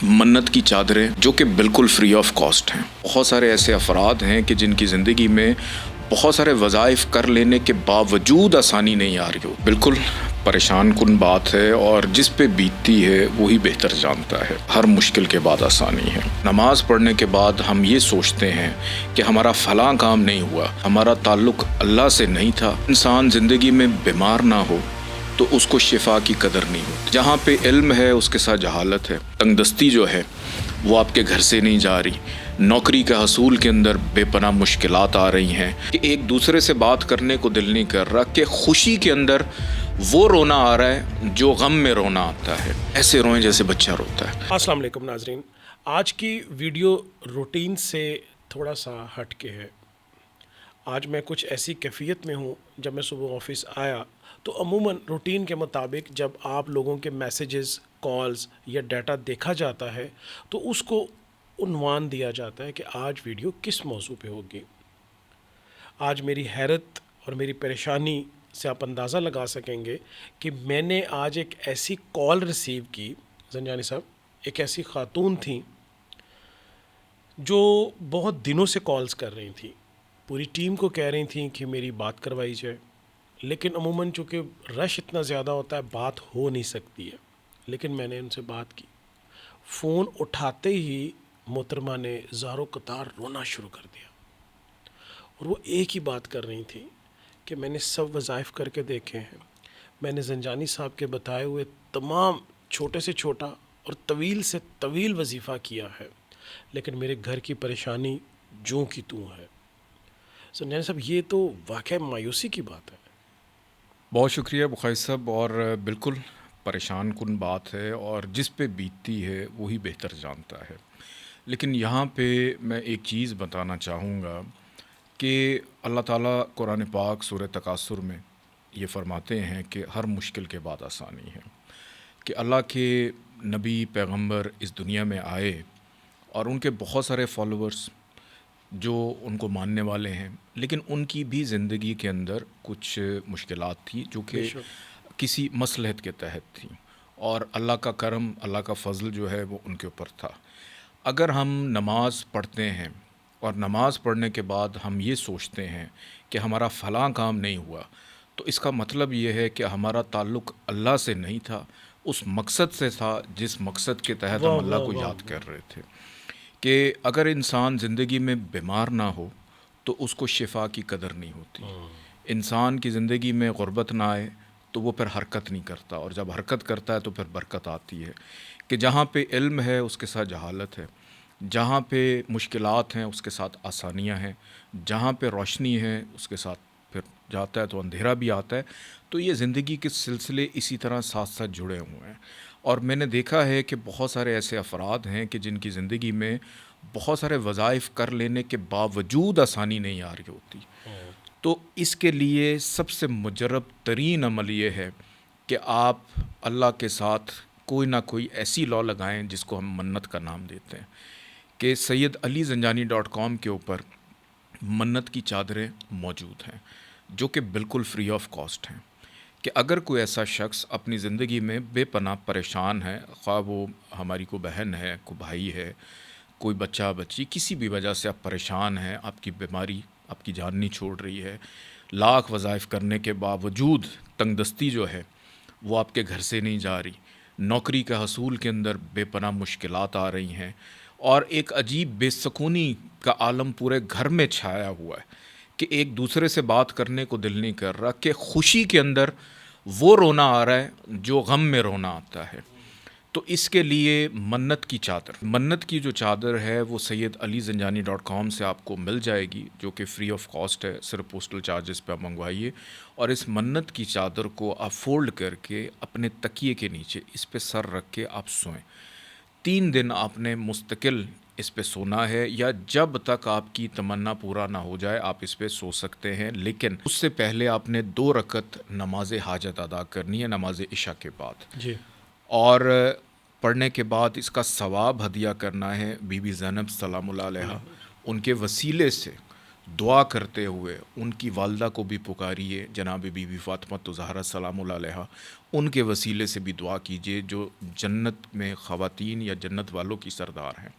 منت کی چادریں جو کہ بالکل فری آف کاسٹ ہیں. بہت سارے ایسے افراد ہیں کہ جن کی زندگی میں بہت سارے وظائف کر لینے کے باوجود آسانی نہیں آ رہی ہو. بالکل پریشان کن بات ہے، اور جس پہ بیتتی ہے وہی بہتر جانتا ہے. ہر مشکل کے بعد آسانی ہے. نماز پڑھنے کے بعد ہم یہ سوچتے ہیں کہ ہمارا فلاں کام نہیں ہوا، ہمارا تعلق اللہ سے نہیں تھا. انسان زندگی میں بیمار نہ ہو تو اس کو شفا کی قدر نہیں ہوتی. جہاں پہ علم ہے اس کے ساتھ جہالت ہے. تنگ دستی جو ہے وہ آپ کے گھر سے نہیں جا رہی. نوکری کا حصول کے اندر بے پناہ مشکلات آ رہی ہیں کہ ایک دوسرے سے بات کرنے کو دل نہیں کر رہا، کہ خوشی کے اندر وہ رونا آ رہا ہے جو غم میں رونا آتا ہے. ایسے روئیں جیسے بچہ روتا ہے. السلام علیکم ناظرین، آج کی ویڈیو روٹین سے تھوڑا سا ہٹ کے ہے. آج میں کچھ ایسی کیفیت میں ہوں. جب میں صبح آفس آیا تو عموماً روٹین کے مطابق جب آپ لوگوں کے میسیجز، کالز یا ڈیٹا دیکھا جاتا ہے تو اس کو عنوان دیا جاتا ہے کہ آج ویڈیو کس موضوع پہ ہوگی. آج میری حیرت اور میری پریشانی سے آپ اندازہ لگا سکیں گے کہ میں نے آج ایک ایسی کال ریسیو کی. زنجانی صاحب ایک ایسی خاتون تھیں جو بہت دنوں سے کالز کر رہی تھیں، پوری ٹیم کو کہہ رہی تھیں کہ میری بات کروائی جائے، لیکن عموماً چونکہ رش اتنا زیادہ ہوتا ہے بات ہو نہیں سکتی ہے. لیکن میں نے ان سے بات کی. فون اٹھاتے ہی محترمہ نے زاروں قطار رونا شروع کر دیا، اور وہ ایک ہی بات کر رہی تھی کہ میں نے سب وظائف کر کے دیکھے ہیں، میں نے زنجانی صاحب کے بتائے ہوئے تمام چھوٹے سے چھوٹا اور طویل سے طویل وظیفہ کیا ہے، لیکن میرے گھر کی پریشانی جوں کی توں ہے. زنجانی صاحب یہ تو واقعی مایوسی کی بات ہے. بہت شکریہ بخاری صاحب. اور بالکل پریشان کن بات ہے، اور جس پہ بیتتی ہے وہی بہتر جانتا ہے. لیکن یہاں پہ میں ایک چیز بتانا چاہوں گا کہ اللہ تعالیٰ قرآن پاک سورہ تکاثر میں یہ فرماتے ہیں کہ ہر مشکل کے بعد آسانی ہے. کہ اللہ کے نبی پیغمبر اس دنیا میں آئے اور ان کے بہت سارے فالوورز جو ان کو ماننے والے ہیں، لیکن ان کی بھی زندگی کے اندر کچھ مشکلات تھیں جو بے کہ شک. کسی مصلحت کے تحت تھیں، اور اللہ کا کرم، اللہ کا فضل جو ہے وہ ان کے اوپر تھا. اگر ہم نماز پڑھتے ہیں اور نماز پڑھنے کے بعد ہم یہ سوچتے ہیں کہ ہمارا فلاں کام نہیں ہوا، تو اس کا مطلب یہ ہے کہ ہمارا تعلق اللہ سے نہیں تھا، اس مقصد سے تھا جس مقصد کے تحت ہم واہ اللہ واہ کو واہ یاد واہ. کر رہے تھے. کہ اگر انسان زندگی میں بیمار نہ ہو تو اس کو شفا کی قدر نہیں ہوتی. انسان کی زندگی میں غربت نہ آئے تو وہ پھر حرکت نہیں کرتا، اور جب حرکت کرتا ہے تو پھر برکت آتی ہے. کہ جہاں پہ علم ہے اس کے ساتھ جہالت ہے، جہاں پہ مشکلات ہیں اس کے ساتھ آسانیاں ہیں، جہاں پہ روشنی ہے اس کے ساتھ پھر جاتا ہے تو اندھیرا بھی آتا ہے. تو یہ زندگی کے سلسلے اسی طرح ساتھ ساتھ جڑے ہوئے ہیں. اور میں نے دیکھا ہے کہ بہت سارے ایسے افراد ہیں کہ جن کی زندگی میں بہت سارے وظائف کر لینے کے باوجود آسانی نہیں آ رہی ہوتی. تو اس کے لیے سب سے مجرب ترین عمل یہ ہے کہ آپ اللہ کے ساتھ کوئی نہ کوئی ایسی لا لگائیں جس کو ہم منت کا نام دیتے ہیں. کہ سید علی زنجانی .com کے اوپر منت کی چادریں موجود ہیں جو کہ بالکل فری آف کاسٹ ہیں. کہ اگر کوئی ایسا شخص اپنی زندگی میں بے پناہ پریشان ہے، خواہ وہ ہماری کوئی بہن ہے، کوئی بھائی ہے، کوئی بچہ بچی، کسی بھی وجہ سے آپ پریشان ہیں، آپ کی بیماری آپ کی جان نہیں چھوڑ رہی ہے، لاکھ وظائف کرنے کے باوجود تنگ دستی جو ہے وہ آپ کے گھر سے نہیں جا رہی، نوکری کا حصول کے اندر بے پناہ مشکلات آ رہی ہیں، اور ایک عجیب بے سکونی کا عالم پورے گھر میں چھایا ہوا ہے کہ ایک دوسرے سے بات کرنے کو دل نہیں کر رہا، کہ خوشی کے اندر وہ رونا آ رہا ہے جو غم میں رونا آتا ہے. تو اس کے لیے منت کی جو چادر ہے وہ سید علی زنجانی .com سے آپ کو مل جائے گی، جو کہ فری آف کاسٹ ہے. صرف پوسٹل چارجز پہ آپ منگوائیے، اور اس منت کی چادر کو آپ فولڈ کر کے اپنے تکیے کے نیچے اس پہ سر رکھ کے آپ سوئیں. 3 دن آپ نے مستقل اس پہ سونا ہے، یا جب تک آپ کی تمنا پورا نہ ہو جائے آپ اس پہ سو سکتے ہیں. لیکن اس سے پہلے آپ نے 2 رکعت نماز حاجت ادا کرنی ہے، نماز عشاء کے بعد. جی. اور پڑھنے کے بعد اس کا ثواب ہدیہ کرنا ہے بی بی زینب سلام اللہ علیہ، ان کے وسیلے سے دعا کرتے ہوئے ان کی والدہ کو بھی پکاریے، جناب بی بی فاطمہ زہرا سلام اللہ علیہا، ان کے وسیلے سے بھی دعا کیجیے جو جنت میں خواتین یا جنت والوں کی سردار ہیں،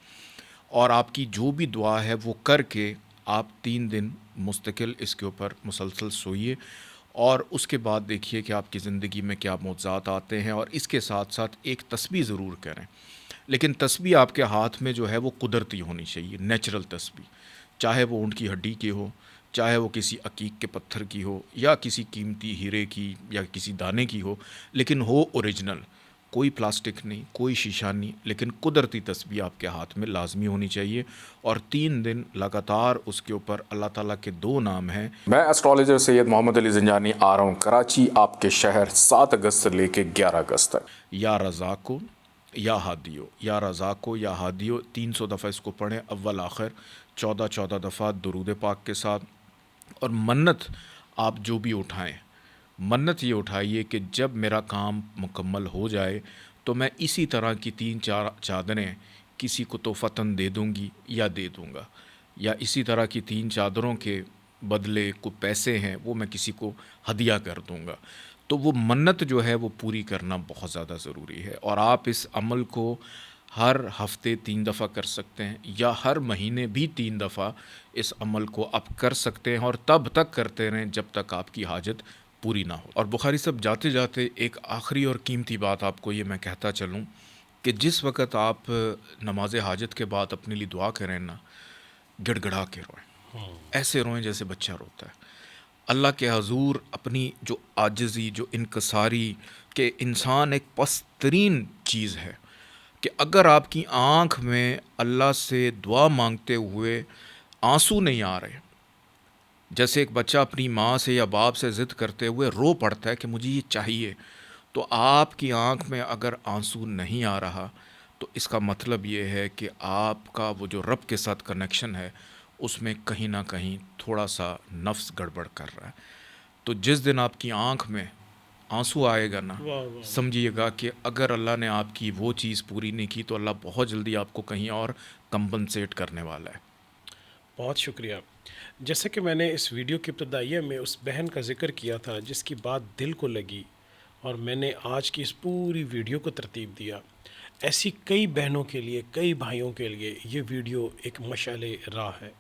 اور آپ کی جو بھی دعا ہے وہ کر کے آپ 3 دن مستقل اس کے اوپر مسلسل سوئیے، اور اس کے بعد دیکھیے کہ آپ کی زندگی میں کیا معجزات آتے ہیں۔ اور اس کے ساتھ ساتھ ایک تسبیح ضرور کریں، لیکن تسبیح آپ کے ہاتھ میں جو ہے وہ قدرتی ہونی چاہیے، نیچرل تسبیح، چاہے وہ اونٹ کی ہڈی کی ہو، چاہے وہ کسی عقیق کے پتھر کی ہو، یا کسی قیمتی ہیرے کی یا کسی دانے کی ہو، لیکن ہو اوریجنل، کوئی پلاسٹک نہیں، کوئی شیشہ نہیں، لیکن قدرتی تسبیح آپ کے ہاتھ میں لازمی ہونی چاہیے، اور 3 دن لگاتار اس کے اوپر اللہ تعالیٰ کے 2 نام ہیں۔ میں ایسٹرالوجر سید محمد علی زنجانی آ رہا ہوں کراچی آپ کے شہر 7 اگست سے لے کے 11 اگست تک۔ یا رزاقو یا ہادیو، یا رزاقو یا ہادیو، 300 دفعہ اس کو پڑھیں، اول آخر 14 دفعہ درود پاک کے ساتھ۔ اور منت آپ جو بھی اٹھائیں، منت یہ اٹھائیے کہ جب میرا کام مکمل ہو جائے تو میں اسی طرح کی 3-4 چادریں کسی کو توفتاً دے دوں گی یا دے دوں گا، یا اسی طرح کی 3 چادروں کے بدلے کو پیسے ہیں وہ میں کسی کو ہدیہ کر دوں گا۔ تو وہ منت جو ہے وہ پوری کرنا بہت زیادہ ضروری ہے، اور آپ اس عمل کو ہر ہفتے 3 دفعہ کر سکتے ہیں، یا ہر مہینے بھی 3 دفعہ اس عمل کو آپ کر سکتے ہیں، اور تب تک کرتے رہیں جب تک آپ کی حاجت پوری نہ ہو۔ اور بخاری صاحب جاتے جاتے ایک آخری اور قیمتی بات آپ کو یہ میں کہتا چلوں کہ جس وقت آپ نماز حاجت کے بعد اپنے لیے دعا کریں نا، گڑ گڑا کے روئیں، ایسے روئیں جیسے بچہ روتا ہے، اللہ کے حضور اپنی جو عاجزی، جو انکساری، کہ انسان ایک پست ترین چیز ہے، کہ اگر آپ کی آنکھ میں اللہ سے دعا مانگتے ہوئے آنسو نہیں آ رہے، جیسے ایک بچہ اپنی ماں سے یا باپ سے ضد کرتے ہوئے رو پڑتا ہے کہ مجھے یہ چاہیے، تو آپ کی آنکھ میں اگر آنسو نہیں آ رہا تو اس کا مطلب یہ ہے کہ آپ کا وہ جو رب کے ساتھ کنیکشن ہے اس میں کہیں نہ کہیں تھوڑا سا نفس گڑبڑ کر رہا ہے۔ تو جس دن آپ کی آنکھ میں آنسو آئے گا نا، سمجھیے گا کہ اگر اللہ نے آپ کی وہ چیز پوری نہیں کی تو اللہ بہت جلدی آپ کو کہیں اور کمپنسیٹ کرنے والا ہے۔ بہت شکریہ۔ جیسے کہ میں نے اس ویڈیو کی ابتدائیہ میں اس بہن کا ذکر کیا تھا جس کی بات دل کو لگی، اور میں نے آج کی اس پوری ویڈیو کو ترتیب دیا، ایسی کئی بہنوں کے لیے، کئی بھائیوں کے لیے یہ ویڈیو ایک مشعل راہ ہے۔